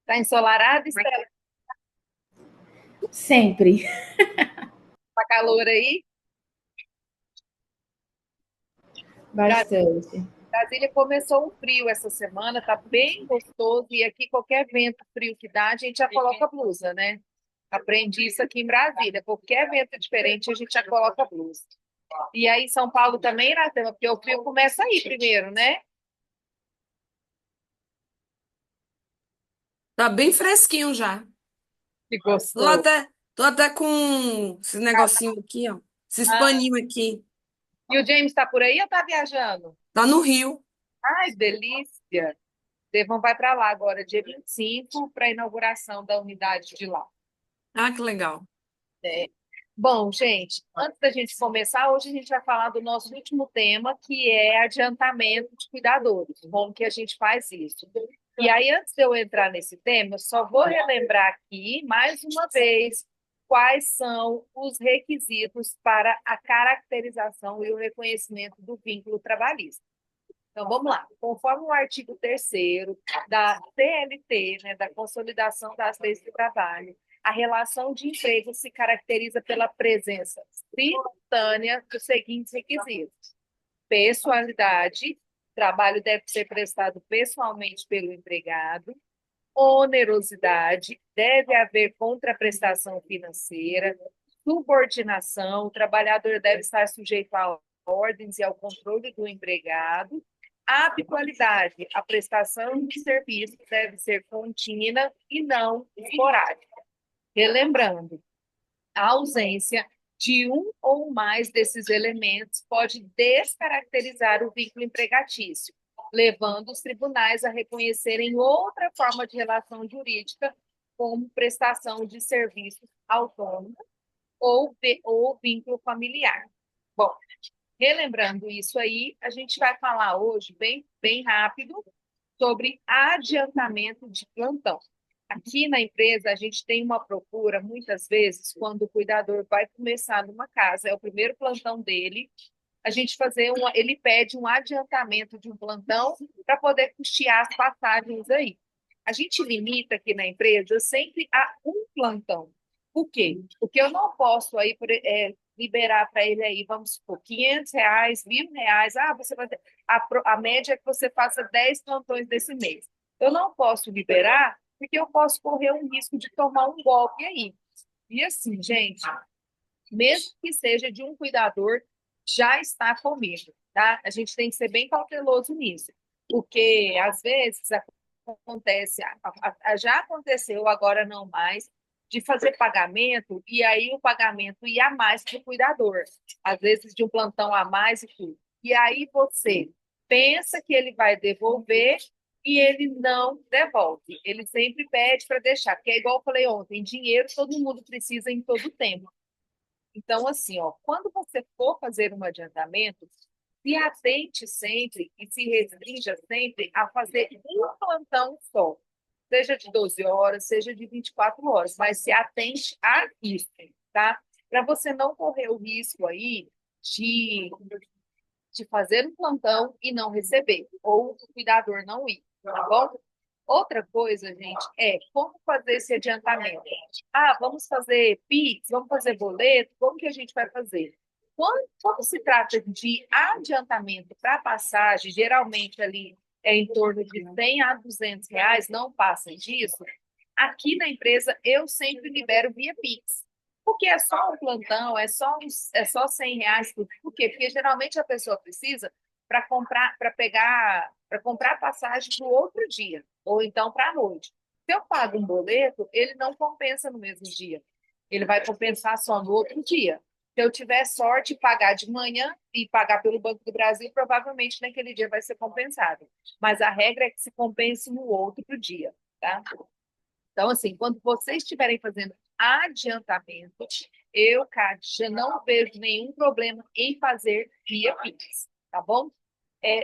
Tá ensolarado, Estela? Sempre. Tá calor aí? Bra- Bastante. Brasília começou um frio essa semana, tá bem gostoso. E aqui, qualquer vento frio que dá, a gente já coloca blusa, né? Aprendi isso aqui em Brasília. Qualquer vento diferente, a gente já coloca blusa. E aí, em São Paulo também, Natama, porque o frio começa aí primeiro, né? Tá bem fresquinho já. Que Tô gostoso. até, tô até com esse negocinho aqui, ó. Esses Ah, paninhos aqui. e o James está por aí ou tá viajando? Tá no Rio. Ai, delícia! Devon vai para lá agora, dia 25, para a inauguração da unidade de lá. Ah, que legal. É. Bom, gente, antes da gente começar, hoje a gente vai falar do nosso último tema, que é adiantamento de cuidadores, como que a gente faz isso. E aí, antes de eu entrar nesse tema, eu só vou relembrar aqui, mais uma vez, quais são os requisitos para a caracterização e o reconhecimento do vínculo trabalhista. Então, vamos lá. Conforme o artigo 3º da CLT, né, da Consolidação das Leis do Trabalho, a relação de emprego se caracteriza pela presença simultânea dos seguintes requisitos: pessoalidade, trabalho deve ser prestado pessoalmente pelo empregado; onerosidade, deve haver contraprestação financeira; subordinação, o trabalhador deve estar sujeito a ordens e ao controle do empregado; habitualidade, a prestação de serviço deve ser contínua e não esporádica. Relembrando, a ausência de um ou mais desses elementos pode descaracterizar o vínculo empregatício, levando os tribunais a reconhecerem outra forma de relação jurídica, como prestação de serviços autônomos ou vínculo familiar. Bom, relembrando isso aí, a gente vai falar hoje, bem rápido, sobre adiantamento de plantão. Aqui na empresa, a gente tem uma procura, muitas vezes, quando o cuidador vai começar numa casa, é o primeiro plantão dele, a gente ele pede um adiantamento de um plantão para poder custear as passagens aí. A gente limita aqui na empresa sempre a um plantão. Por quê? Porque eu não posso aí liberar para ele aí, vamos supor, R$ 500, R$ 1.000. Ah, você vai ter, a média é que você faça 10 plantões desse mês. Eu não posso liberar porque eu posso correr um risco de tomar um golpe aí. E assim, gente, mesmo que seja de um cuidador, já está comigo, tá? A gente tem que ser bem cauteloso nisso, porque às vezes acontece, já aconteceu, agora não mais, de fazer pagamento e aí o pagamento ia a mais para o cuidador, às vezes de um plantão a mais e tudo. E aí você pensa que ele vai devolver e ele não devolve. Ele sempre pede para deixar, porque é igual eu falei ontem, dinheiro todo mundo precisa em todo tempo. Então, assim, ó, quando você for fazer um adiantamento, se atente sempre e se restrinja sempre a fazer um plantão só, seja de 12 horas, seja de 24 horas, mas se atente a isso, tá? Para você não correr o risco aí de, de fazer um plantão e não receber, ou o cuidador não ir, tá bom? Outra coisa, gente, é como fazer esse adiantamento. Ah, vamos fazer Pix, vamos fazer boleto, como que a gente vai fazer? Quando se trata de adiantamento para passagem, geralmente ali é em torno de R$ 100 a R$ 200, não passem disso. Aqui na empresa eu sempre libero via Pix. Porque é só um plantão, é só R$ 100. Por quê? Porque geralmente a pessoa precisa para comprar, para comprar passagem para o outro dia, ou então para a noite. Se eu pago um boleto, ele não compensa no mesmo dia. Ele vai compensar só no outro dia. Se eu tiver sorte, pagar de manhã e pagar pelo Banco do Brasil, provavelmente naquele dia vai ser compensado. Mas a regra é que se compense no outro dia, tá? Então, assim, quando vocês estiverem fazendo adiantamento, eu, Kátia, não vejo nenhum problema em fazer via Pix, tá bom?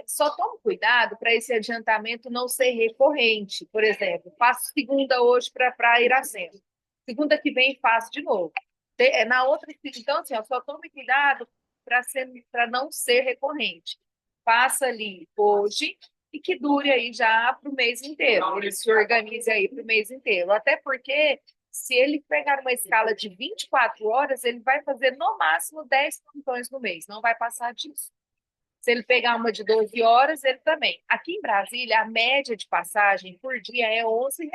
Só tome cuidado para esse adiantamento não ser recorrente. Por exemplo, faço segunda hoje para Iracema. Segunda que vem faço de novo. Na outra, então, assim, ó, só tome cuidado para não ser recorrente. Faça ali hoje, e que dure aí já para o mês inteiro. Ele se organize aí para o mês inteiro. Até porque, se ele pegar uma escala de 24 horas, ele vai fazer no máximo 10 plantões no mês, não vai passar disso. Se ele pegar uma de 12 horas, ele também. Aqui em Brasília, a média de passagem por dia é R$ 11.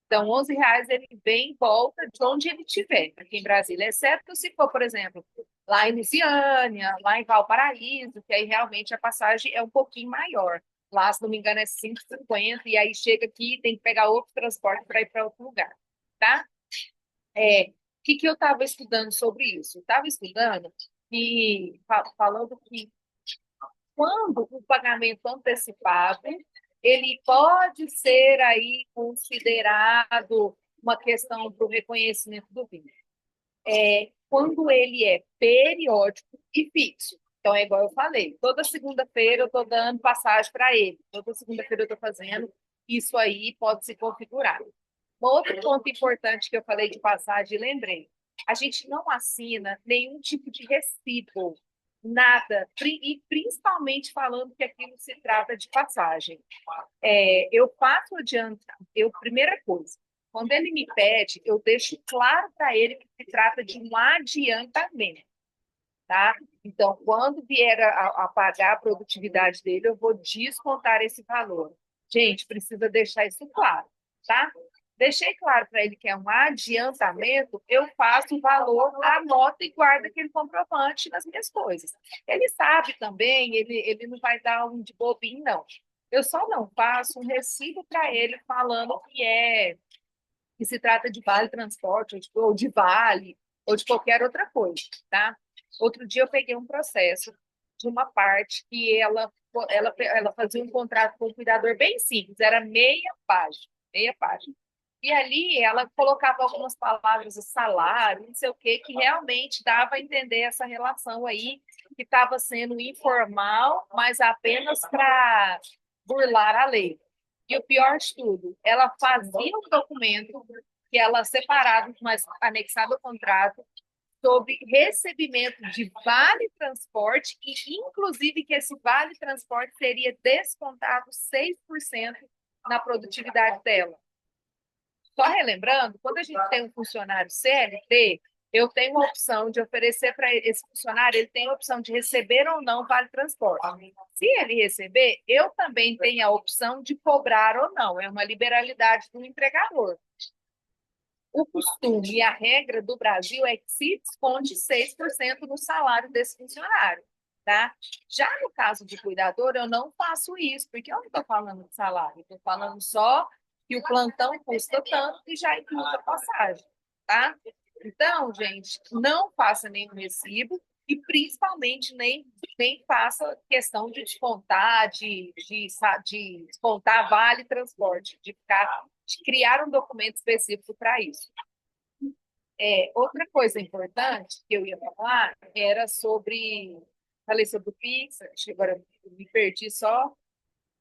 Então, R$ 11 ele vem e volta de onde ele estiver aqui em Brasília, exceto se for, por exemplo, lá em Lusiânia, lá em Valparaíso, que aí realmente a passagem é um pouquinho maior. Lá, se não me engano, é 5,50 e aí chega aqui e tem que pegar outro transporte para ir para outro lugar, tá? O que eu estava estudando sobre isso? Estava estudando e falando que quando o pagamento antecipado ele pode ser aí considerado uma questão do reconhecimento do vínculo. Quando ele é periódico e fixo. Então, é igual eu falei, toda segunda-feira eu estou dando passagem para ele, toda segunda-feira eu estou fazendo, isso aí pode se configurar. Um outro ponto importante que eu falei de passagem, lembrei, a gente não assina nenhum tipo de recibo, nada, e principalmente falando que aquilo se trata de passagem. Eu faço primeira coisa, quando ele me pede, eu deixo claro para ele que se trata de um adiantamento, tá? Então, quando vier a pagar a produtividade dele, eu vou descontar esse valor. Gente, precisa deixar isso claro, tá? Deixei claro para ele que é um adiantamento, eu faço o valor, anoto e guardo aquele comprovante nas minhas coisas. Ele sabe também, ele não vai dar um de bobinho, não. Eu só não faço um recibo para ele falando que se trata de vale transporte, ou de vale, ou de qualquer outra coisa, tá? Outro dia eu peguei um processo de uma parte que ela fazia um contrato com o cuidador bem simples, era meia página, meia página. E ali ela colocava algumas palavras, o salário, não sei o quê, que realmente dava a entender essa relação aí, que estava sendo informal, mas apenas para burlar a lei. E o pior de tudo, ela fazia um documento que ela separado, mas anexado ao contrato, sobre recebimento de vale transporte e, inclusive, que esse vale transporte seria descontado 6% na produtividade dela. Só relembrando, quando a gente tem um funcionário CLT, eu tenho a opção de oferecer para esse funcionário, ele tem a opção de receber ou não vale transporte. Se ele receber, eu também tenho a opção de cobrar ou não. É uma liberalidade do empregador. O costume e a regra do Brasil é que se desconte 6% no salário desse funcionário, tá? Já no caso de cuidador, eu não faço isso, porque eu não estou falando de salário, estou falando só que o plantão custa tanto e já inclui a passagem, tá? Então, gente, não faça nenhum recibo e principalmente nem faça questão de descontar, de descontar vale transporte, de criar um documento específico para isso. Outra coisa importante que eu ia falar era sobre. Falei sobre o Pix, acho que agora eu me perdi só.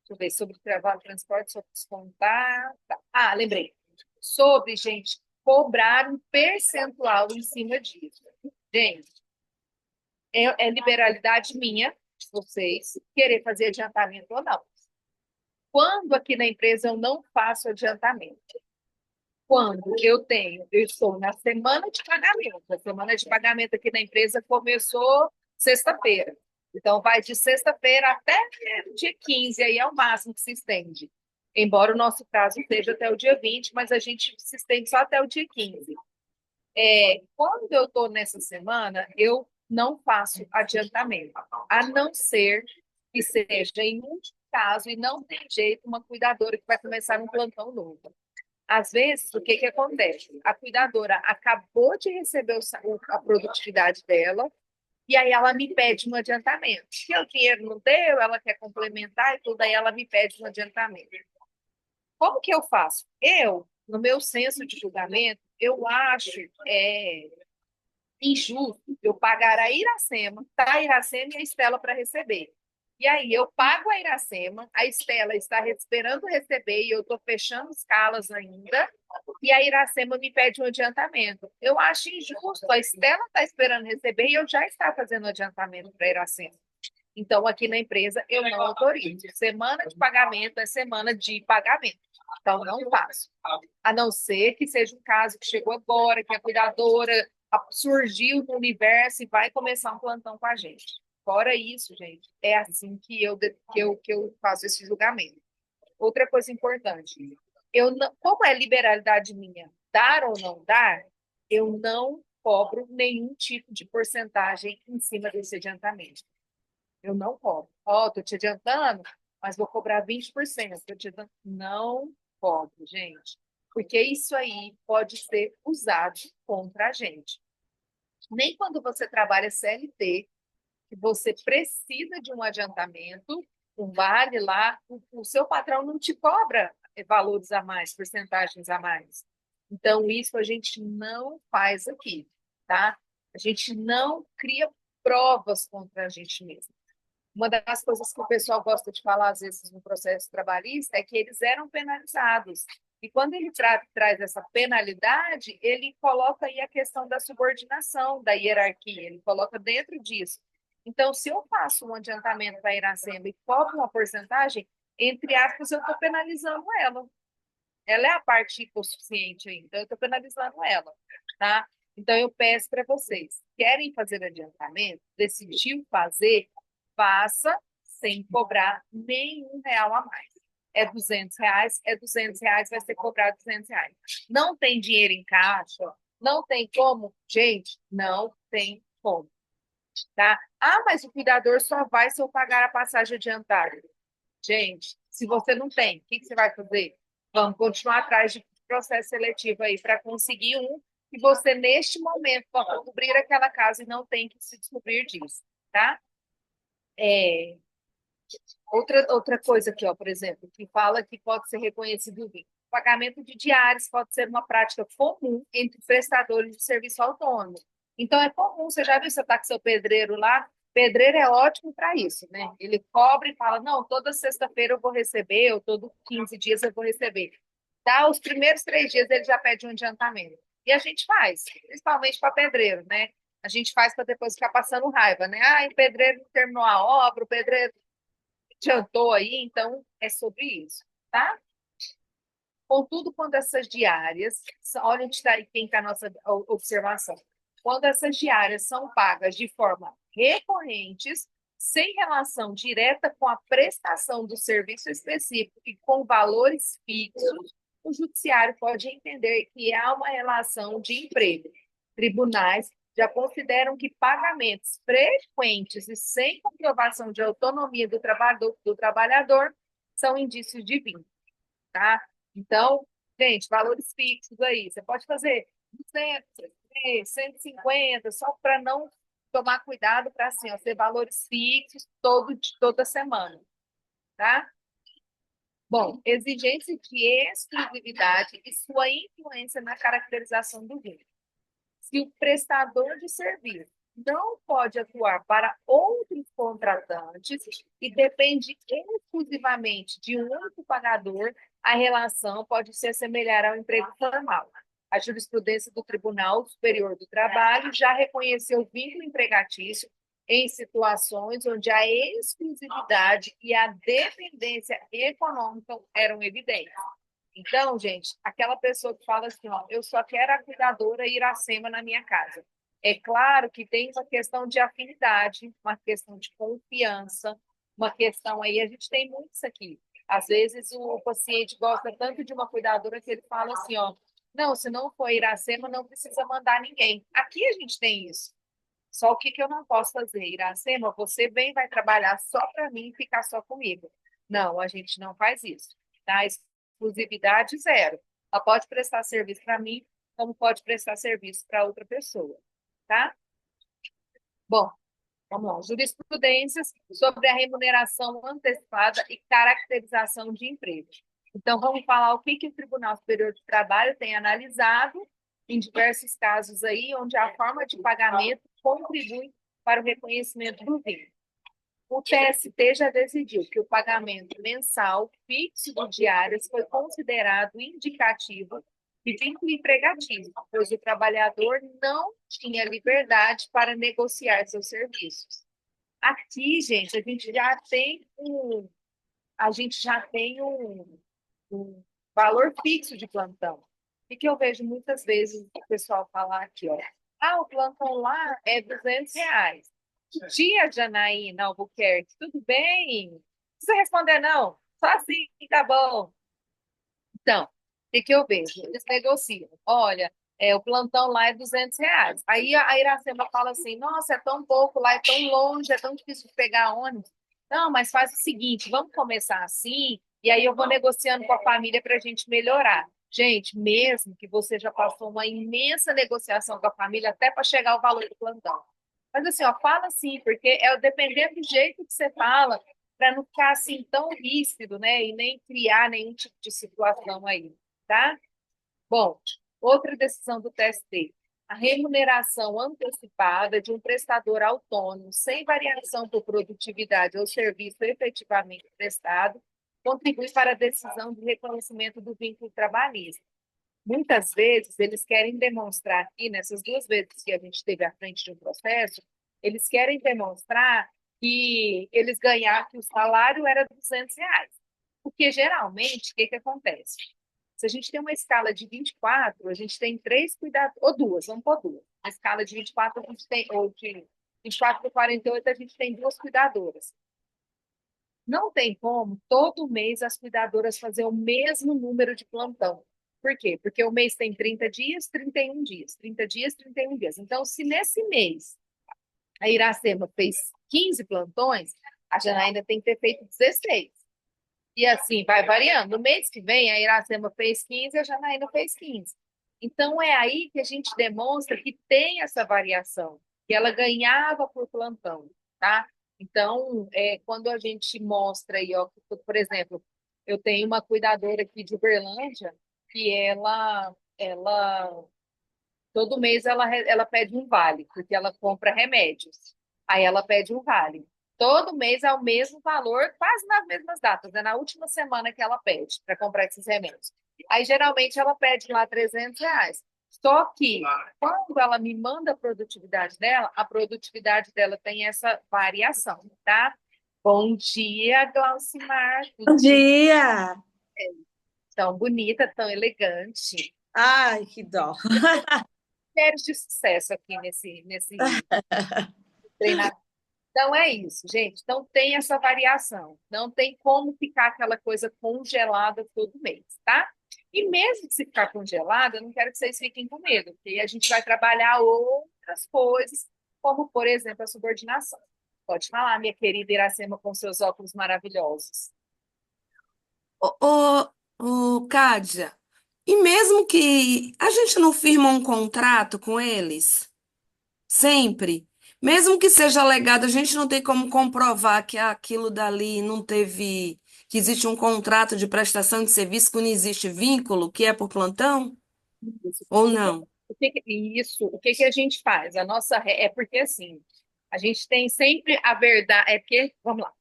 Deixa eu ver, sobre trabalho, transporte, sobre descontar. Tá. Ah, lembrei. Sobre, gente, cobrar um percentual em cima disso. Gente, é liberalidade minha, de vocês, querer fazer adiantamento ou não. Quando aqui na empresa eu não faço adiantamento? Quando eu estou na semana de pagamento. A semana de pagamento aqui na empresa começou sexta-feira. Então, vai de sexta-feira até o dia 15, aí é o máximo que se estende. Embora o nosso prazo esteja até o dia 20, mas a gente se estende só até o dia 15. Quando eu estou nessa semana, eu não faço adiantamento, a não ser que seja em último caso e não tem jeito uma cuidadora que vai começar um plantão novo. Às vezes, o que que acontece? A cuidadora acabou de receber a produtividade dela e aí ela me pede um adiantamento. Se o dinheiro não deu, ela quer complementar e tudo, aí ela me pede um adiantamento. Como que eu faço? No meu senso de julgamento, eu acho injusto eu pagar a Iracema, tá? A Iracema e a Estela para receber. E aí eu pago a Iracema, a Estela está esperando receber e eu estou fechando escalas ainda, e a Iracema me pede um adiantamento. Eu acho injusto, a Estela está esperando receber e eu já está fazendo adiantamento para a Iracema. Então, aqui na empresa, eu não autorizo. Semana de pagamento é semana de pagamento. Então, não faço. A não ser que seja um caso que chegou agora, que a cuidadora surgiu no universo e vai começar um plantão com a gente. Fora isso, gente, é assim que eu faço esse julgamento. Outra coisa importante, eu não, como é liberalidade minha, dar ou não dar, eu não cobro nenhum tipo de porcentagem em cima desse adiantamento. Eu não cobro. Ó, tô te adiantando, mas vou cobrar 20%. Tô te adiantando. Não cobro, gente. Porque isso aí pode ser usado contra a gente. Nem quando você trabalha CLT, que você precisa de um adiantamento, um vale lá, o seu patrão não te cobra valores a mais, porcentagens a mais. Então, isso a gente não faz aqui, tá? A gente não cria provas contra a gente mesmo. Uma das coisas que o pessoal gosta de falar, às vezes, no processo trabalhista, é que eles eram penalizados. E quando ele traz essa penalidade, ele coloca aí a questão da subordinação, da hierarquia, ele coloca dentro disso. Então, se eu faço um adiantamento para a Iracema e cobro uma porcentagem, entre aspas, eu estou penalizando ela. Ela é a parte hipossuficiente aí, então eu estou penalizando ela, tá? Então, eu peço para vocês, querem fazer adiantamento, decidiu fazer, faça sem cobrar nenhum real a mais. É R$ 200, é R$ 200, vai ser cobrado R$ 200. Não tem dinheiro em caixa, não tem como, gente, não tem como, tá? Ah, mas o cuidador só vai se eu pagar a passagem adiantada. Gente, se você não tem, o que que você vai fazer? Vamos continuar atrás de processo seletivo aí para conseguir um que você, neste momento, possa cobrir aquela casa e não tem que se descobrir disso, tá? É, outra coisa aqui, ó, por exemplo, que fala que pode ser reconhecido o vínculo. O pagamento de diários pode ser uma prática comum entre prestadores de serviço autônomo. Então, é comum, você já viu, você está com seu pedreiro lá, pedreiro é ótimo para isso, né? Ele cobra e fala, não, toda sexta-feira eu vou receber, ou todo 15 dias eu vou receber. Tá, os primeiros 3 dias ele já pede um adiantamento. E a gente faz, principalmente para pedreiro, né? A gente faz para depois ficar passando raiva, né? Ah, o pedreiro não terminou a obra, o pedreiro adiantou aí, então é sobre isso, tá? Contudo, quando essas diárias, olha onde está quem está a nossa observação, quando essas diárias são pagas de forma recorrentes, sem relação direta com a prestação do serviço específico e com valores fixos, o judiciário pode entender que há uma relação de emprego. Tribunais já consideram que pagamentos frequentes e sem comprovação de autonomia do trabalhador são indícios de vínculo, tá? Então, gente, valores fixos aí. Você pode fazer 200, 150, só para não tomar cuidado para assim, ó, ter valores fixos toda semana, tá? Bom, exigência de exclusividade e sua influência na caracterização do vínculo. Se o prestador de serviço não pode atuar para outros contratantes e depende exclusivamente de um único pagador, a relação pode se assemelhar ao emprego formal. A jurisprudência do Tribunal Superior do Trabalho já reconheceu o vínculo empregatício em situações onde a exclusividade e a dependência econômica eram evidentes. Então, gente, aquela pessoa que fala assim, ó, eu só quero a cuidadora Iracema na minha casa. É claro que tem uma questão de afinidade, uma questão de confiança, uma questão aí, a gente tem muitos aqui. Às vezes o paciente gosta tanto de uma cuidadora que ele fala assim, ó, não, se não for Iracema, não precisa mandar ninguém. Aqui a gente tem isso. Só o que que eu não posso fazer? Iracema, você vem, vai trabalhar só para mim e ficar só comigo. Não, a gente não faz isso, tá? Exclusividade zero. Ela pode prestar serviço para mim, como pode prestar serviço para outra pessoa, tá? Bom, vamos lá. Jurisprudências sobre a remuneração antecipada e caracterização de emprego. Então, vamos falar o que que o Tribunal Superior do Trabalho tem analisado em diversos casos aí, onde a forma de pagamento contribui para o reconhecimento do vínculo. O TST já decidiu que o pagamento mensal fixo de diárias foi considerado indicativo de vínculo empregatício, pois o trabalhador não tinha liberdade para negociar seus serviços. Aqui, gente, a gente já tem um valor fixo de plantão. O que eu vejo muitas vezes o pessoal falar aqui, ó. Ah, o plantão lá é R$ 200. Dia, Janaína Albuquerque, tudo bem? Não precisa responder, não. Só assim, tá bom. Então, o que eu vejo? Eles negociam. Olha, o plantão lá é R$ 200. Aí a Iracema fala assim: nossa, é tão pouco lá, é tão longe, é tão difícil de pegar ônibus. Não, mas faz o seguinte: vamos começar assim, e aí eu vou negociando com a família para a gente melhorar. Gente, mesmo que você já passou uma imensa negociação com a família até para chegar ao valor do plantão. Mas assim, ó, fala assim, porque dependendo do jeito que você fala, para não ficar assim tão ríspido, né? E nem criar nenhum tipo de situação aí, tá? Bom, outra decisão do TST. A remuneração antecipada de um prestador autônomo sem variação por produtividade ou serviço efetivamente prestado contribui para a decisão de reconhecimento do vínculo trabalhista. Muitas vezes, eles querem demonstrar aqui, nessas duas vezes que a gente esteve à frente de um processo, eles querem demonstrar que eles ganharam, que o salário era R$ 200. Porque, geralmente, o que acontece? Se a gente tem uma escala de 24, a gente tem três cuidados, ou duas, vamos por duas. A escala de 24, a gente tem, ou de 24 para 48, a gente tem duas cuidadoras. Não tem como todo mês as cuidadoras fazer o mesmo número de plantão. Por quê? Porque o mês tem 30 dias, 31 dias, 30 dias, 31 dias. Então, se nesse mês a Iracema fez 15 plantões, a Janaína tem que ter feito 16. E assim vai variando. No mês que vem, a Iracema fez 15, a Janaína fez 15. Então, é aí que a gente demonstra que tem essa variação, que ela ganhava por plantão, tá? Então, quando a gente mostra aí, ó, por exemplo, eu tenho uma cuidadora aqui de Uberlândia que todo mês ela pede um vale, porque ela compra remédios. Aí ela pede um vale. Todo mês é o mesmo valor, quase nas mesmas datas. É na última semana que ela pede para comprar esses remédios. Aí geralmente ela pede lá R$ 300. Só que quando ela me manda a produtividade dela, a produtividade dela tem essa variação, tá? Bom dia, Glaucimar. Bom Tudo bem? dia! Tão bonita, tão elegante. Ai, que dó. Mulheres de sucesso aqui nesse treinamento. Então é isso, gente. Então tem essa variação. Não tem como ficar aquela coisa congelada todo mês, tá? E mesmo que se ficar congelada, eu não quero que vocês fiquem com medo, porque a gente vai trabalhar outras coisas, como, por exemplo, a subordinação. Pode falar, minha querida Iracema, com seus óculos maravilhosos. Ô, Kádia, e mesmo que a gente não firma um contrato com eles, sempre, mesmo que seja legado, a gente não tem como comprovar que aquilo dali não teve, que existe um contrato de prestação de serviço, que não existe vínculo, que é por plantão, Isso. ou não? O que que a gente faz? É porque assim, a gente tem sempre a verdade, é porque, vamos lá,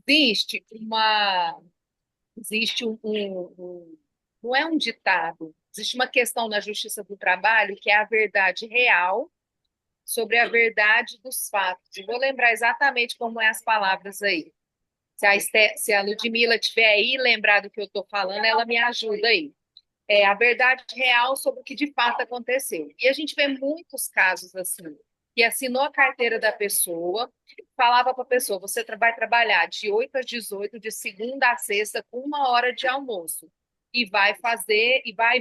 existe uma existe não é um ditado, existe uma questão na Justiça do Trabalho que é a verdade real sobre a verdade dos fatos. Eu vou lembrar exatamente como é as palavras aí. Se a Ludmila tiver aí lembrar do que eu estou falando, ela me ajuda aí. É a verdade real sobre o que de fato aconteceu. E a gente vê muitos casos assim, que assinou a carteira da pessoa, falava para a pessoa: você vai trabalhar de 8 às 18, de segunda a sexta, com 1 hora de almoço, e vai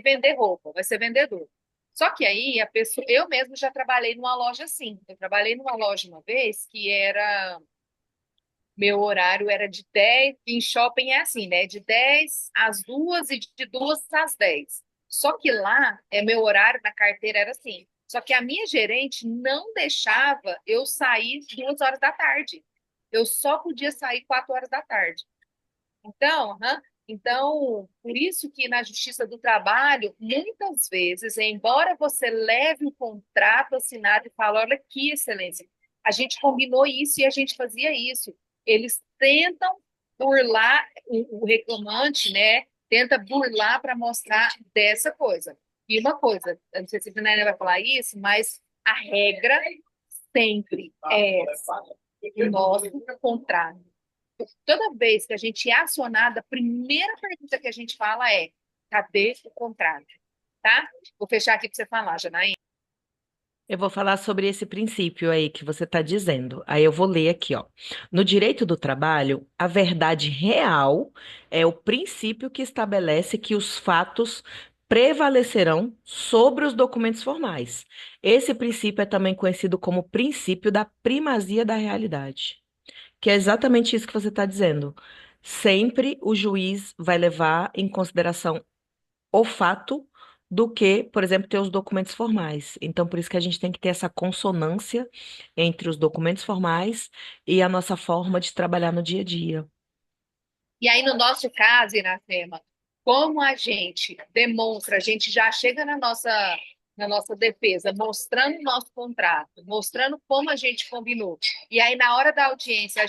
vender roupa, vai ser vendedor. Só que aí a pessoa, eu mesmo já trabalhei numa loja assim. Eu trabalhei numa loja uma vez que era meu horário era de 10, em shopping é assim, né? De 10 às 2 e de 2 às 10. Só que lá, meu horário na carteira era assim. Só que a minha gerente não deixava eu sair 2 horas da tarde. Eu só podia sair 4 horas da tarde. Então, por isso que na Justiça do Trabalho, muitas vezes, embora você leve o contrato assinado e fale, olha aqui, excelência, a gente combinou isso e a gente fazia isso. Eles tentam burlar o reclamante, né? Tenta burlar para mostrar dessa coisa. E uma coisa, eu não sei se a Fernanda vai falar isso, mas a regra sempre é o nosso contrato. Toda vez que a gente é acionada, a primeira pergunta que a gente fala é: cadê o contrato? Tá? Vou fechar aqui para você falar, Janaína. Eu vou falar sobre esse princípio aí que você está dizendo. Aí eu vou ler aqui, ó. No direito do trabalho, a verdade real é o princípio que estabelece que os fatos prevalecerão sobre os documentos formais. Esse princípio é também conhecido como princípio da primazia da realidade, que é exatamente isso que você está dizendo. Sempre o juiz vai levar em consideração o fato do que, por exemplo, ter os documentos formais. Então, por isso que a gente tem que ter essa consonância entre os documentos formais e a nossa forma de trabalhar no dia a dia. E aí, no nosso caso, Iracema, como a gente demonstra, a gente já chega na nossa defesa, mostrando o nosso contrato, mostrando como a gente combinou. E aí, na hora da audiência,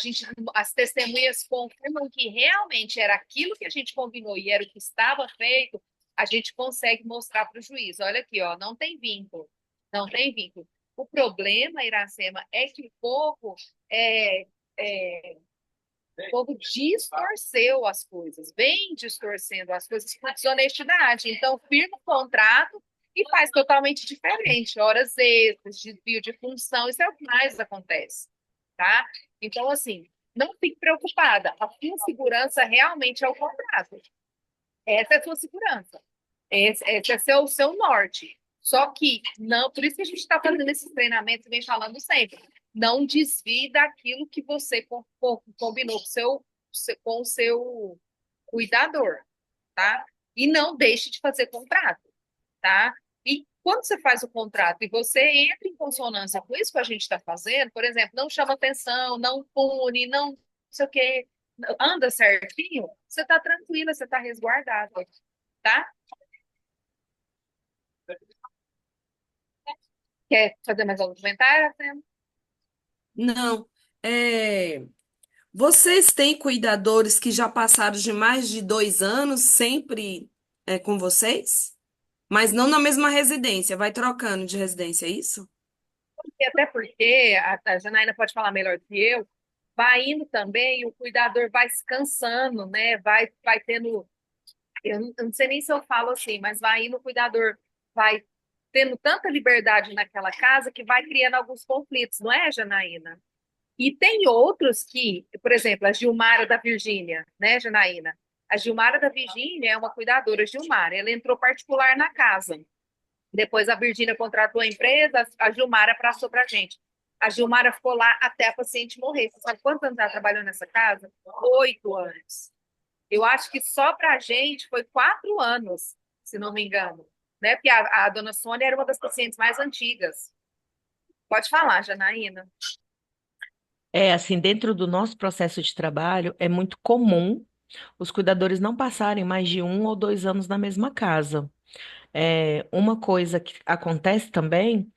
as testemunhas confirmam que realmente era aquilo que a gente combinou e era o que estava feito, a gente consegue mostrar para o juiz. Olha aqui, ó, não tem vínculo, não tem vínculo. O problema, Iracema, é que o povo é, é, o povo distorceu as coisas, vem distorcendo as coisas por desonestidade. Então, firma o contrato e faz totalmente diferente. Horas extras, desvio de função, isso é o que mais acontece, tá? Então, assim, não fique preocupada. A sua segurança realmente é o contrato. Essa é a sua segurança. Esse é seu norte. Só que, não, por isso que a gente está fazendo esses treinamentos e vem falando sempre. Não desvie daquilo que você combinou com o seu cuidador, tá? E não deixe de fazer contrato, tá? E quando você faz o contrato e você entra em consonância com isso que a gente está fazendo, por exemplo, não chama atenção, não pune, não sei o quê, anda certinho, você está tranquila, você está resguardado, tá? Quer fazer mais algum comentário, Sam? Não. É, vocês têm cuidadores que já passaram de mais de 2 anos sempre com vocês? Mas não na mesma residência, vai trocando de residência, é isso? E até porque, a Janaína pode falar melhor do que eu, vai indo também, o cuidador vai se cansando, né? Vai tendo, eu não sei nem se eu falo assim, mas vai indo, o cuidador vai tendo tanta liberdade naquela casa que vai criando alguns conflitos, não é, Janaína? E tem outros que, por exemplo, a Gilmara da Virgínia, né, Janaína? A Gilmara da Virgínia é uma cuidadora, Gilmara, ela entrou particular na casa. Depois a Virgínia contratou a empresa, a Gilmara passou para a gente. A Gilmara ficou lá até a paciente morrer. Você sabe quantos anos ela trabalhou nessa casa? 8 anos. Eu acho que só para a gente foi 4 anos, se não me engano. Né? Porque a dona Sônia era uma das pacientes mais antigas. Pode falar, Janaína. É assim, dentro do nosso processo de trabalho, é muito comum os cuidadores não passarem mais de 1 ou 2 anos na mesma casa. Uma coisa que acontece também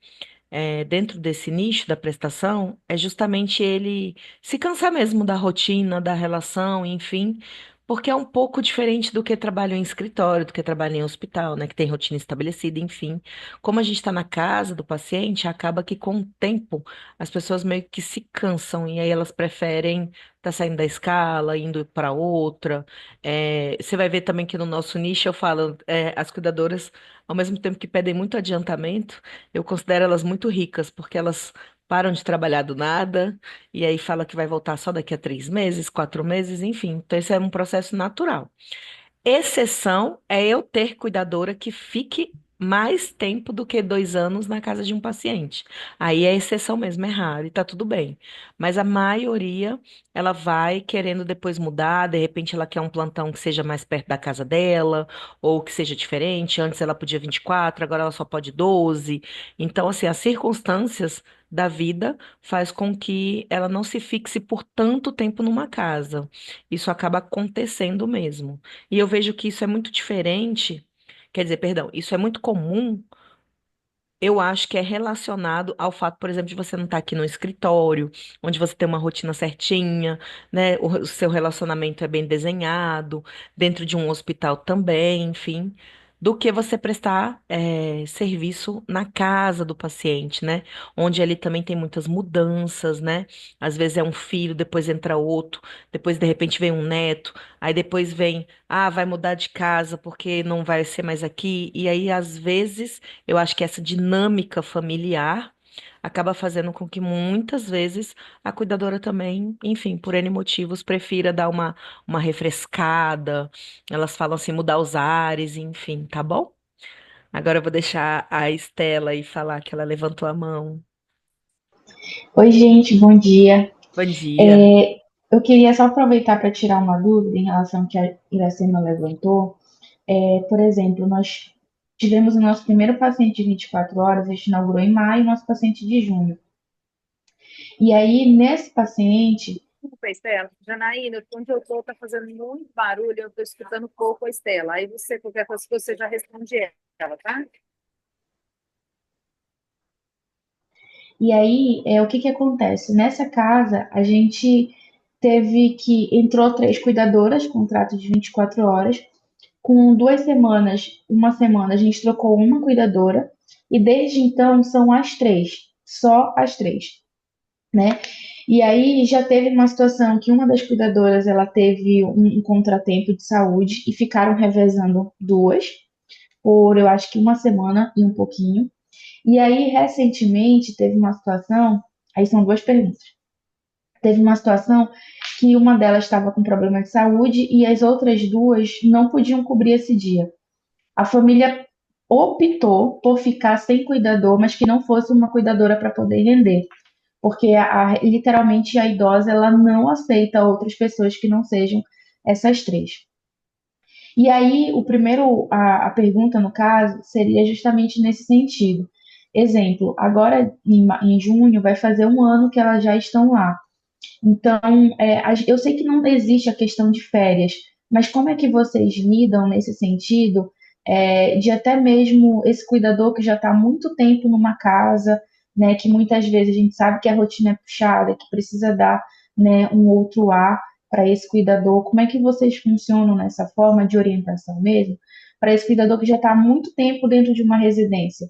dentro desse nicho da prestação é justamente ele se cansar mesmo da rotina, da relação, enfim, porque é um pouco diferente do que trabalho em escritório, do que trabalho em hospital, né, que tem rotina estabelecida, enfim. Como a gente está na casa do paciente, acaba que com o tempo as pessoas meio que se cansam e aí elas preferem estar saindo da escala, indo para outra. Você vai ver também que no nosso nicho eu falo, as cuidadoras, ao mesmo tempo que pedem muito adiantamento, eu considero elas muito ricas, porque elas param de trabalhar do nada, e aí fala que vai voltar só daqui a 3 meses, 4 meses, enfim. Então, esse é um processo natural. Exceção é eu ter cuidadora que fique mais tempo do que 2 anos na casa de um paciente. Aí é exceção mesmo, é raro e tá tudo bem. Mas a maioria, ela vai querendo depois mudar, de repente ela quer um plantão que seja mais perto da casa dela, ou que seja diferente. Antes ela podia 24, agora ela só pode 12. Então, assim, as circunstâncias da vida faz com que ela não se fixe por tanto tempo numa casa. Isso acaba acontecendo mesmo. E eu vejo que isso é muito diferente, quer dizer, perdão, isso é muito comum, eu acho que é relacionado ao fato, por exemplo, de você não estar aqui no escritório, onde você tem uma rotina certinha, né? O seu relacionamento é bem desenhado, dentro de um hospital também, enfim. do que você prestar serviço na casa do paciente, né? Onde ele também tem muitas mudanças, né? Às vezes é um filho, depois entra outro, depois de repente vem um neto, aí depois vem, vai mudar de casa porque não vai ser mais aqui. E aí, às vezes, eu acho que essa dinâmica familiar acaba fazendo com que muitas vezes a cuidadora também, enfim, por N motivos, prefira dar uma refrescada. Elas falam assim, mudar os ares, enfim, tá bom? Agora eu vou deixar a Estela aí falar que ela levantou a mão. Oi, gente, bom dia. Bom dia. Eu queria só aproveitar para tirar uma dúvida em relação ao que a Iracema levantou. Por exemplo, nós tivemos o nosso primeiro paciente de 24 horas, a gente inaugurou em maio, nosso paciente de junho. E aí, nesse paciente, Desculpa, Estela. Janaína, onde eu estou está fazendo muito barulho, eu estou escutando pouco a Estela. Aí você, qualquer coisa que você já responde ela, tá? o que que acontece? Nessa casa, a gente entrou três cuidadoras, contrato de 24 horas. Com 2 semanas, uma semana, a gente trocou uma cuidadora e desde então são as três, só as três, né? E aí já teve uma situação que uma das cuidadoras ela teve um contratempo de saúde e ficaram revezando duas por eu acho que uma semana e um pouquinho. E aí recentemente teve uma situação, aí são duas perguntas. Teve uma situação que uma delas estava com problema de saúde e as outras duas não podiam cobrir esse dia. A família optou por ficar sem cuidador, mas que não fosse uma cuidadora para poder render, porque literalmente a idosa ela não aceita outras pessoas que não sejam essas três. E aí a pergunta no caso seria justamente nesse sentido. Exemplo, agora em junho vai fazer um ano que elas já estão lá. Então, eu sei que não existe a questão de férias, mas como é que vocês lidam nesse sentido, de até mesmo esse cuidador que já está há muito tempo numa casa, né, que muitas vezes a gente sabe que a rotina é puxada, que precisa dar, né, um outro ar para esse cuidador. Como é que vocês funcionam nessa forma de orientação mesmo, para esse cuidador que já está há muito tempo dentro de uma residência,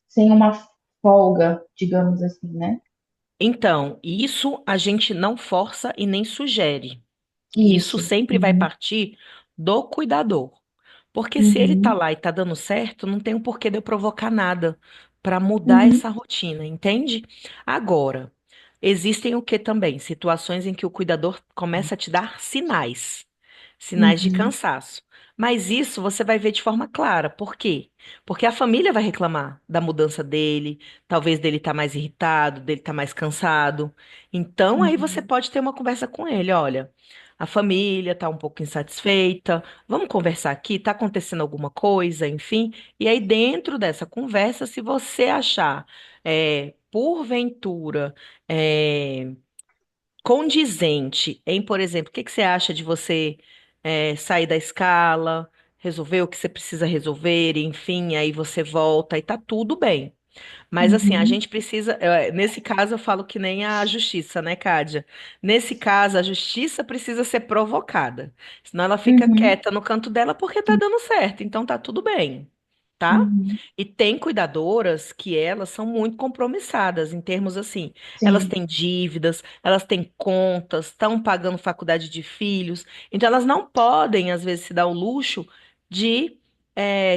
sem uma folga, digamos assim, né? Então, isso a gente não força e nem sugere. Isso Isso. sempre vai Uhum. partir do cuidador. Porque se ele tá Uhum. lá e tá dando certo, não tem o porquê de eu provocar nada para mudar Uhum, essa rotina, entende? Agora, existem o que também? Situações em que o cuidador começa a te dar sinais, sinais de uhum, cansaço. Mas isso você vai ver de forma clara. Por quê? Porque a família vai reclamar da mudança dele, talvez dele estar mais irritado, dele estar mais cansado. Então, aí você uhum, pode ter uma conversa com ele, olha, a família está um pouco insatisfeita. Vamos conversar aqui? Está acontecendo alguma coisa, enfim. E aí, dentro dessa conversa, se você achar, porventura, é, condizente em, por exemplo, o que que você acha de você sair da escala, resolver o que você precisa resolver, enfim, aí você volta e tá tudo bem. Mas assim, a uhum, gente precisa. Nesse caso, eu falo que nem a justiça, né, Kádia? Nesse caso, a justiça precisa ser provocada. Senão ela fica uhum, quieta no canto dela porque tá dando certo. Então tá tudo bem, tá? uhum. E tem cuidadoras que elas são muito compromissadas em termos assim, elas Sim. têm dívidas, elas têm contas, estão pagando faculdade de filhos, então elas não podem, às vezes, se dar o luxo de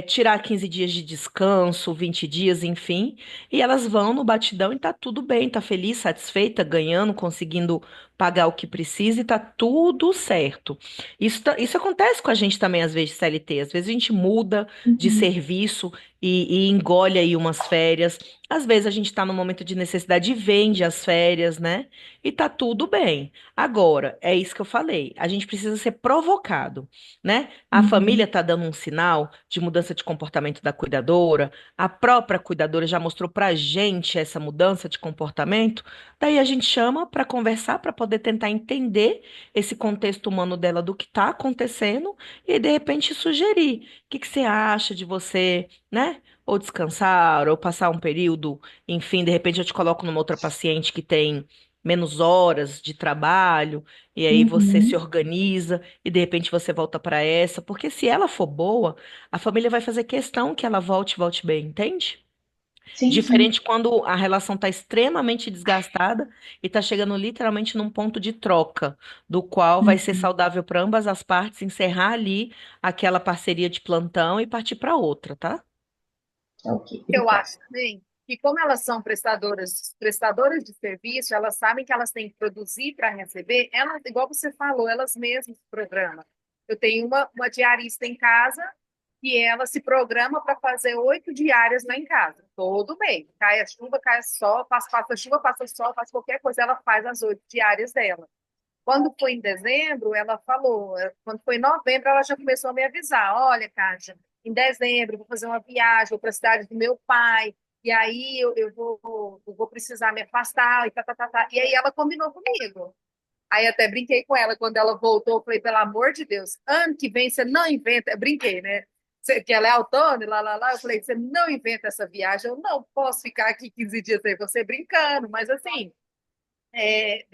tirar 15 dias de descanso, 20 dias, enfim, e elas vão no batidão e tá tudo bem, tá feliz, satisfeita, ganhando, conseguindo pagar o que precisa e tá tudo certo. Isso acontece com a gente também, às vezes, de CLT. Às vezes a gente muda de Uhum, serviço e engole aí umas férias. Às vezes a gente está num momento de necessidade e vende as férias, né? E tá tudo bem. Agora, é isso que eu falei. A gente precisa ser provocado, né? A uhum, família tá dando um sinal de mudança de comportamento da cuidadora. A própria cuidadora já mostrou pra gente essa mudança de comportamento. Daí a gente chama para conversar, para poder tentar entender esse contexto humano dela do que está acontecendo e de repente sugerir. O que que você acha de você, né? Ou descansar, ou passar um período, enfim, de repente eu te coloco numa outra paciente que tem menos horas de trabalho, e aí você se Uhum. organiza e de repente você volta para essa, porque se ela for boa, a família vai fazer questão que ela volte bem, entende? Sim, sim. Diferente quando a relação está extremamente desgastada e está chegando literalmente num ponto de troca, do qual vai ser Uhum. saudável para ambas as partes encerrar ali aquela parceria de plantão e partir para outra, tá? Ok, Eu obrigada. acho também que como elas são prestadoras de serviço, elas sabem que elas têm que produzir para receber, elas, igual você falou, elas mesmas se programam. Eu tenho uma diarista em casa e ela se programa para fazer 8 diárias lá em casa, todo mês. Cai a chuva, cai o sol, passa chuva, passa sol, faz qualquer coisa, ela faz as 8 diárias dela. Quando foi em dezembro, ela falou, quando foi em novembro, ela já começou a me avisar: olha, Kátia, em dezembro eu vou fazer uma viagem, vou para a cidade do meu pai, e aí eu vou precisar me afastar, e tá, tá, tá, tá. E aí ela combinou comigo. Aí até brinquei com ela quando ela voltou, eu falei, pelo amor de Deus, ano que vem você não inventa, eu brinquei, né? Que ela é autônoma, lá, eu falei, você não inventa essa viagem, eu não posso ficar aqui 15 dias sem você brincando, mas assim,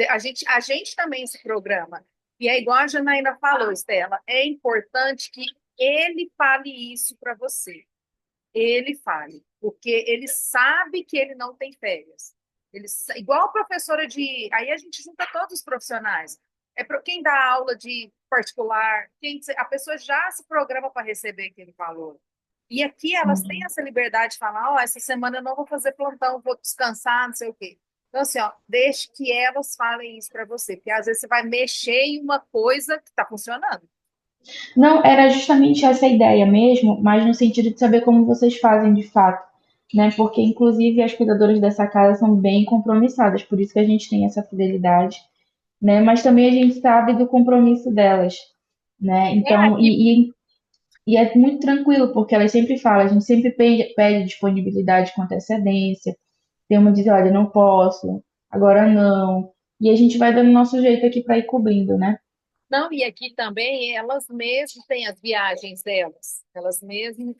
a gente também se programa. E é igual a Janaína falou, Estela, é importante que ele fale isso para você. Ele fale, porque ele sabe que ele não tem férias. Igual a professora de. Aí a gente junta todos os profissionais. É para quem dá aula de particular, a pessoa já se programa para receber aquele valor. E aqui elas têm Sim. essa liberdade de falar: ó, essa semana eu não vou fazer plantão, vou descansar, não sei o quê. Então, assim, ó, deixe que elas falem isso para você, porque às vezes você vai mexer em uma coisa que está funcionando. Não, era justamente essa a ideia mesmo, mas no sentido de saber como vocês fazem de fato, né? Porque, inclusive, as cuidadoras dessa casa são bem compromissadas, por isso que a gente tem essa fidelidade, né? Mas também a gente sabe do compromisso delas, né? É Então, aqui. e é muito tranquilo, porque elas sempre falam, a gente sempre pede disponibilidade com antecedência, tem uma diz, olha, não posso, agora não, e a gente vai dando nosso jeito aqui para ir cobrindo, né? Não, e aqui também elas mesmas têm as viagens delas. Elas mesmas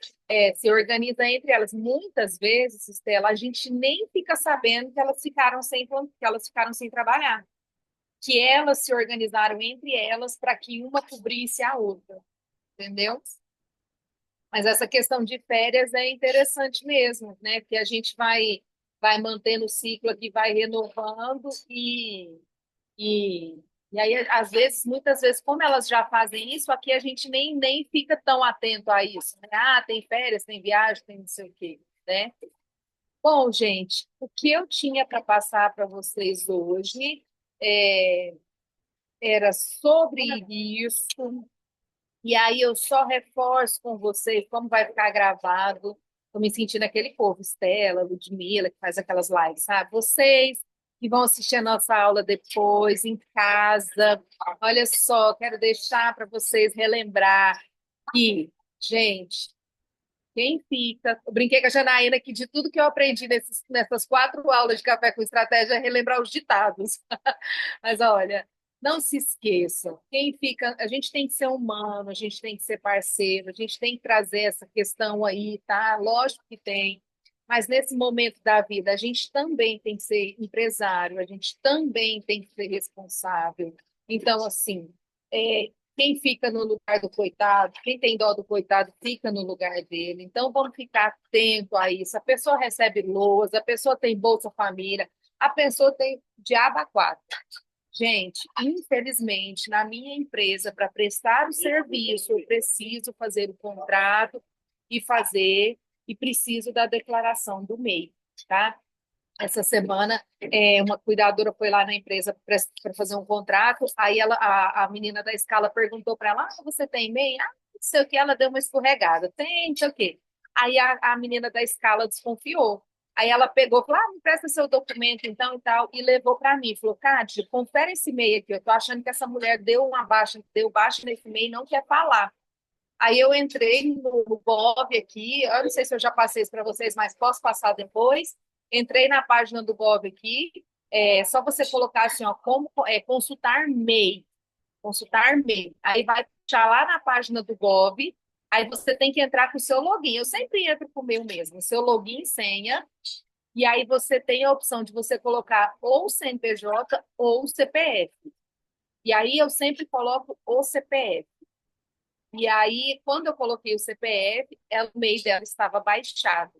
se organizam entre elas. Muitas vezes, Estela, a gente nem fica sabendo que elas ficaram que elas ficaram sem trabalhar. Que elas se organizaram entre elas para que uma cobrisse a outra, entendeu? Mas essa questão de férias é interessante mesmo, né? Porque a gente vai mantendo o ciclo aqui, vai renovando e, e aí, às vezes, muitas vezes, como elas já fazem isso, aqui a gente nem fica tão atento a isso, né? Ah, tem férias, tem viagem, tem não sei o quê, né? Bom, gente, o que eu tinha para passar para vocês hoje é, era sobre isso. E aí eu só reforço com vocês como vai ficar gravado. Estou me sentindo aquele povo, Estela, Ludmila, que faz aquelas lives, sabe? Vocês que vão assistir a nossa aula depois, em casa. Olha só, quero deixar para vocês relembrar que, gente, quem fica. Eu brinquei com a Janaína que de tudo que eu aprendi nessas 4 aulas de café com estratégia é relembrar os ditados. Mas olha, não se esqueçam. Quem fica. A gente tem que ser humano, a gente tem que ser parceiro, a gente tem que trazer essa questão aí, tá? Lógico que tem. Mas nesse momento da vida, a gente também tem que ser empresário, a gente também tem que ser responsável. Então, assim, quem fica no lugar do coitado, quem tem dó do coitado, fica no lugar dele. Então, vamos ficar atento a isso. A pessoa recebe loas, a pessoa tem Bolsa Família, a pessoa tem diabo a quatro. Gente, infelizmente, na minha empresa, para prestar o serviço, eu preciso fazer o contrato e preciso da declaração do MEI, tá? Essa semana, uma cuidadora foi lá na empresa para fazer um contrato, aí a menina da escala perguntou para ela: ah, você tem e-mail? Ah, não sei o que, ela deu uma escorregada. Tem, não sei o quê. Aí a menina da escala desconfiou. Aí ela pegou, falou: ah, me presta seu documento então e tal, e levou para mim. Falou: Cátia, confere esse e-mail aqui, eu tô achando que essa mulher deu baixa nesse e-mail e não quer falar. Aí eu entrei no Bob aqui, eu não sei se eu já passei isso para vocês, mas posso passar depois. Entrei na página do Bob aqui, só você colocar assim, ó, como consultar MEI, consultar MEI. Aí vai puxar lá na página do Bob, aí você tem que entrar com o seu login. Eu sempre entro com o meu mesmo, seu login e senha, E aí você tem a opção de você colocar ou o CNPJ ou o CPF. E aí eu sempre coloco o CPF. E aí, quando eu coloquei o CPF, o MEI dela estava baixado.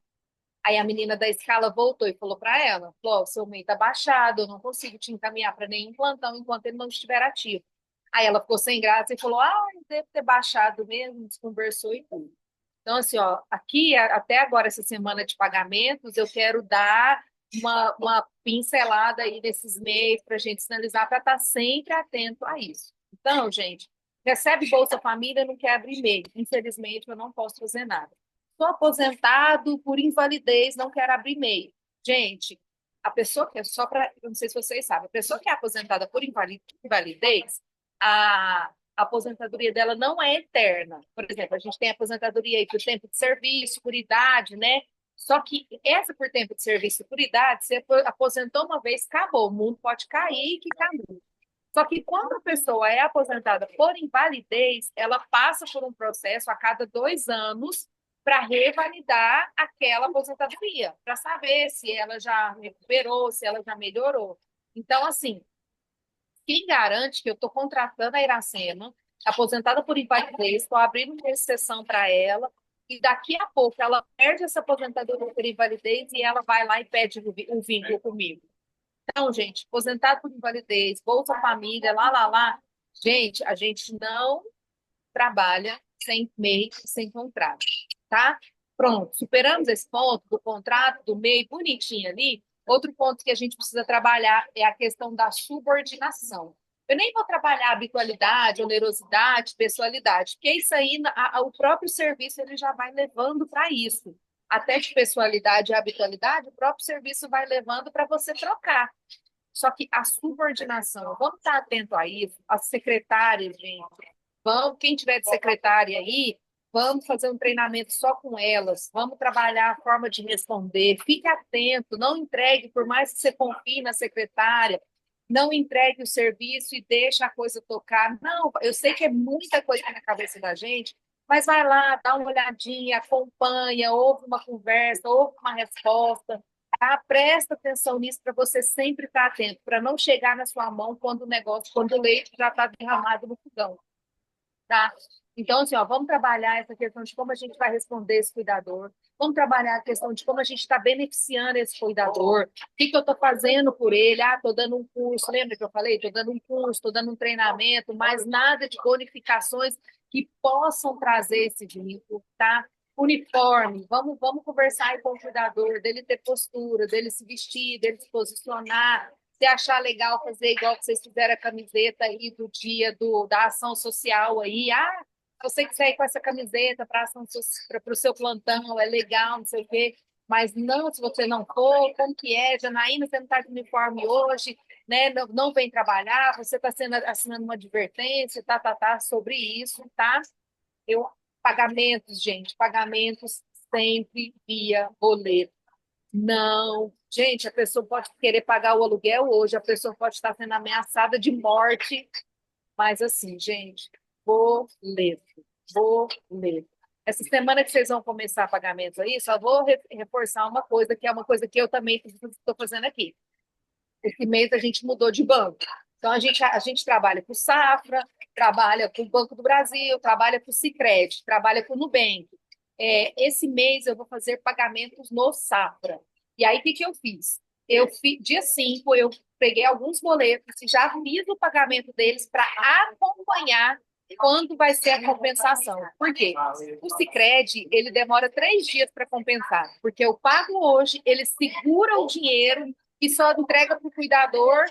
Aí a menina da escala voltou e falou para ela, falou, "Ó, seu MEI está baixado, eu não consigo te encaminhar para nenhum plantão enquanto ele não estiver ativo." Aí ela ficou sem graça e falou, deve ter baixado mesmo, desconversou e tudo. Então, assim, ó, aqui, até agora, essa semana de pagamentos, eu quero dar uma pincelada aí desses meios para a gente sinalizar, para estar sempre atento a isso. Então, gente, recebe Bolsa Família, não quer abrir MEI. Infelizmente, eu não posso fazer nada. Estou aposentado por invalidez, não quero abrir MEI. Gente, a pessoa que é só para, não sei se vocês sabem, a pessoa que é aposentada por invalidez, a aposentadoria dela não é eterna. Por exemplo, a gente tem aposentadoria aí por tempo de serviço, por idade, né? Só que essa por tempo de serviço, por idade, você aposentou uma vez, acabou, o mundo pode cair que acabou. Só que quando a pessoa é aposentada por invalidez, ela passa por um processo a cada 2 anos para revalidar aquela aposentadoria, para saber se ela já recuperou, se ela já melhorou. Então, assim, quem garante que eu estou contratando a Iracema, aposentada por invalidez, estou abrindo uma exceção para ela, e daqui a pouco ela perde essa aposentadoria por invalidez e ela vai lá e pede o vínculo comigo. Então, gente, aposentado por invalidez, Bolsa Família, lá. Gente, a gente não trabalha sem MEI, sem contrato, tá? Pronto, superamos esse ponto do contrato, do MEI, bonitinho ali. Outro ponto que a gente precisa trabalhar é a questão da subordinação. Eu nem vou trabalhar habitualidade, onerosidade, pessoalidade, porque isso aí, o próprio serviço ele já vai levando para isso. Até de pessoalidade e habitualidade, o próprio serviço vai levando para você trocar. Só que a subordinação, vamos estar atento a isso, as secretárias, gente, vamos, quem tiver de secretária aí, vamos fazer um treinamento só com elas, vamos trabalhar a forma de responder, fique atento, não entregue, por mais que você confie na secretária, não entregue o serviço e deixe a coisa tocar. Não, eu sei que é muita coisa na cabeça da gente, mas vai lá, dá uma olhadinha, acompanha, ouve uma conversa, ouve uma resposta, tá? Presta atenção nisso para você sempre estar atento, para não chegar na sua mão quando o negócio, quando o leite já está derramado no fogão, tá? Então, assim, ó, vamos trabalhar essa questão de como a gente vai responder esse cuidador, vamos trabalhar a questão de como a gente está beneficiando esse cuidador, o que eu estou fazendo por ele, estou dando um curso, lembra que eu falei? Estou dando um curso, estou dando um treinamento, mas nada de bonificações que possam trazer esse vínculo, tá? Uniforme, vamos conversar aí com o cuidador, dele ter postura, dele se vestir, dele se posicionar, se achar legal fazer igual que vocês fizeram a camiseta aí do dia da ação social aí, se você quiser ir com essa camiseta para o seu plantão, é legal, não sei o quê, mas não, se você não for, como que é, Janaína, você não está de uniforme hoje, né? Não vem trabalhar, você está assinando uma advertência, sobre isso, tá? Pagamentos, gente, pagamentos sempre via boleto. Não, gente, a pessoa pode querer pagar o aluguel hoje, a pessoa pode estar sendo ameaçada de morte, mas assim, gente, boleto, boleto. Essa semana que vocês vão começar pagamentos aí, só vou reforçar uma coisa, que é uma coisa que eu também estou fazendo aqui. Esse mês a gente mudou de banco. Então, a gente trabalha com o Safra, trabalha com o Banco do Brasil, trabalha com o Sicredi, trabalha com o Nubank. Esse mês eu vou fazer pagamentos no Safra. E aí, o que eu fiz? Dia 5, eu peguei alguns boletos e já fiz o pagamento deles para acompanhar quando vai ser a compensação. Por quê? O Sicredi, ele demora 3 dias para compensar, porque eu pago hoje, ele segura o dinheiro e só entrega para o cuidador,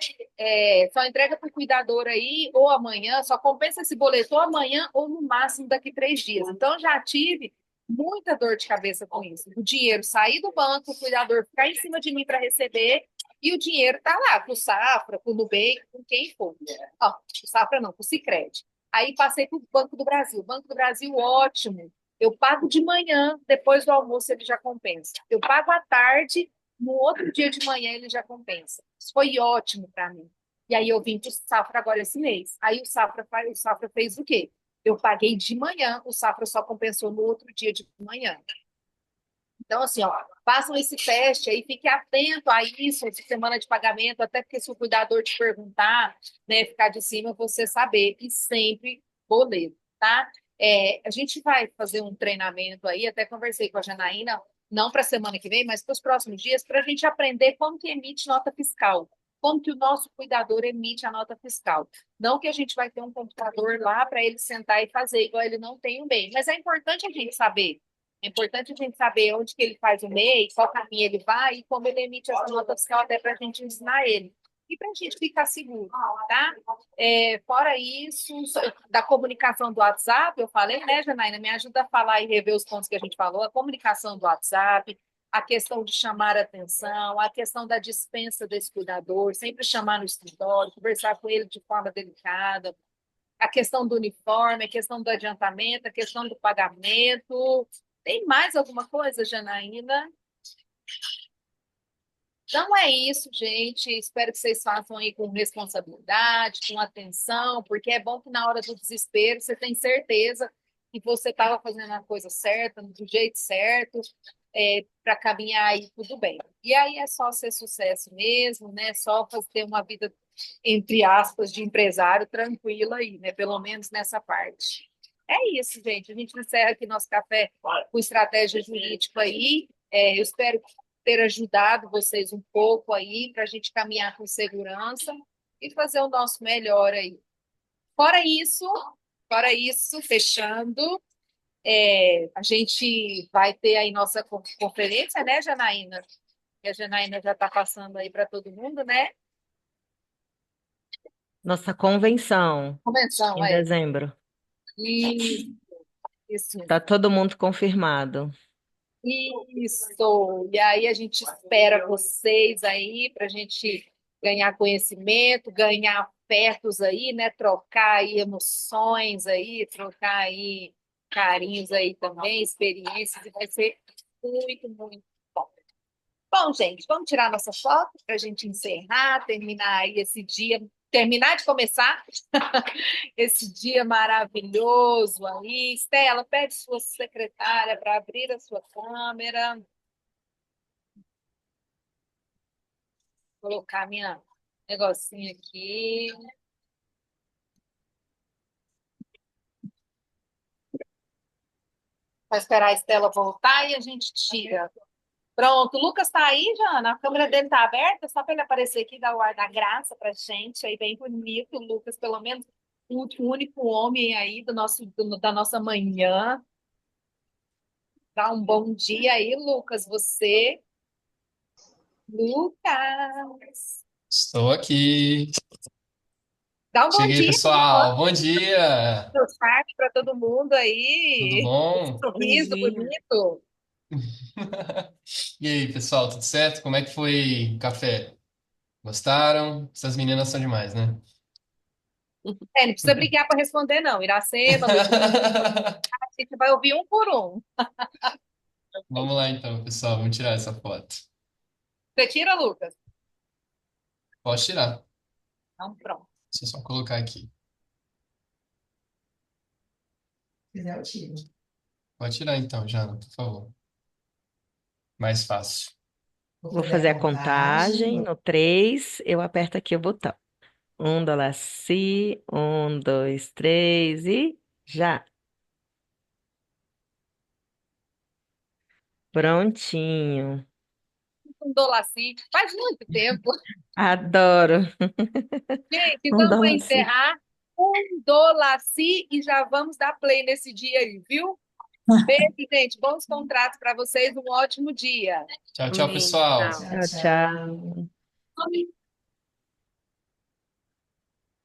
aí, ou amanhã, só compensa esse boleto ou amanhã, ou no máximo daqui 3 dias. Então, já tive muita dor de cabeça com isso. O dinheiro sair do banco, o cuidador ficar em cima de mim para receber, e o dinheiro tá lá, com o Safra, com o Nubank, com quem for. Ó, o Safra não, com o Sicredi. Aí passei para o Banco do Brasil. Banco do Brasil, ótimo. Eu pago de manhã, depois do almoço ele já compensa. Eu pago à tarde, no outro dia de manhã ele já compensa. Isso foi ótimo para mim. E aí eu vim para o Safra agora esse mês. Aí o Safra fez o quê? Eu paguei de manhã, o Safra só compensou no outro dia de manhã. Então, assim, ó, façam esse teste aí, fique atento a isso, essa semana de pagamento, até porque se o cuidador te perguntar, né, ficar de cima, você saber, e sempre boleto, tá? A gente vai fazer um treinamento aí, até conversei com a Janaína, não para a semana que vem, mas para os próximos dias, para a gente aprender como que emite nota fiscal, como que o nosso cuidador emite a nota fiscal. Não que a gente vai ter um computador lá para ele sentar e fazer, igual ele não tem o MEI, mas é importante a gente saber. É importante a gente saber onde que ele faz o MEI, qual caminho ele vai e como ele emite essa nota fiscal até para a gente ensinar ele. E para a gente ficar seguro, tá? Fora isso, da comunicação do WhatsApp, eu falei, né, Janaína? Me ajuda a falar e rever os pontos que a gente falou. A comunicação do WhatsApp, a questão de chamar a atenção, a questão da dispensa desse cuidador, sempre chamar no escritório, conversar com ele de forma delicada, a questão do uniforme, a questão do adiantamento, a questão do pagamento. Tem mais alguma coisa, Janaína? Então é isso, gente. Espero que vocês façam aí com responsabilidade, com atenção, porque é bom que na hora do desespero você tem certeza que você estava fazendo a coisa certa, do jeito certo, para caminhar aí tudo bem. E aí é só ser sucesso mesmo, né? Só ter uma vida, entre aspas, de empresário tranquila aí, né? Pelo menos nessa parte. É isso, gente. A gente encerra aqui nosso café com estratégia jurídica aí. Eu espero ter ajudado vocês um pouco aí para a gente caminhar com segurança e fazer o nosso melhor aí. Fora isso, fechando, a gente vai ter aí nossa conferência, né, Janaína? Que a Janaína já está passando aí para todo mundo, né? Nossa convenção Convenção, em dezembro. Isso. Tá todo mundo confirmado. Isso. E aí a gente espera vocês aí para a gente ganhar conhecimento, ganhar afetos aí, né? Trocar aí emoções aí, trocar aí carinhos aí também, experiências, e vai ser muito, muito bom. Bom, gente, vamos tirar nossa foto para a gente encerrar, terminar aí esse dia, terminar de começar esse dia maravilhoso aí. Estela, pede sua secretária para abrir a sua câmera. Colocar minha negocinho aqui. Vai esperar a Estela voltar e a gente tira. Pronto, o Lucas tá aí, Jana? A câmera dele tá aberta, só para ele aparecer aqui, dar o ar da graça pra gente. Aí bem bonito, o Lucas, pelo menos o único homem aí da nossa manhã. Dá um bom dia aí, Lucas. Você, Lucas. Estou aqui. Dá um bom Cheguei, dia, pessoal. Bom dia. para todo mundo Tudo aí. bom? Bom Sorriso dia. bonito. E aí, pessoal, tudo certo? Como é que foi o café? Gostaram? Essas meninas são demais, né? Não precisa brigar para responder, não. Iracema, Luiz, a gente vai ouvir um por um. Vamos lá então, pessoal. Vamos tirar essa foto. Você tira, Lucas? Pode tirar. Então, pronto. Deixa eu só colocar aqui. Quiser, eu tiro. Pode tirar então, Jana, por favor. Mais fácil. Vou fazer a contagem. No 3, eu aperto aqui o botão. $1, sim. 1, 2, 3 e já. Prontinho. Um dolaci. Faz muito tempo. Adoro. Gente, Um então para dólar, sim. encerrar, um dolaci e já vamos dar play nesse dia aí, viu? Beijo, gente. Bons contratos para vocês. Um ótimo dia. Tchau, tchau, Amém. pessoal. Tchau, Tchau, tchau. tchau.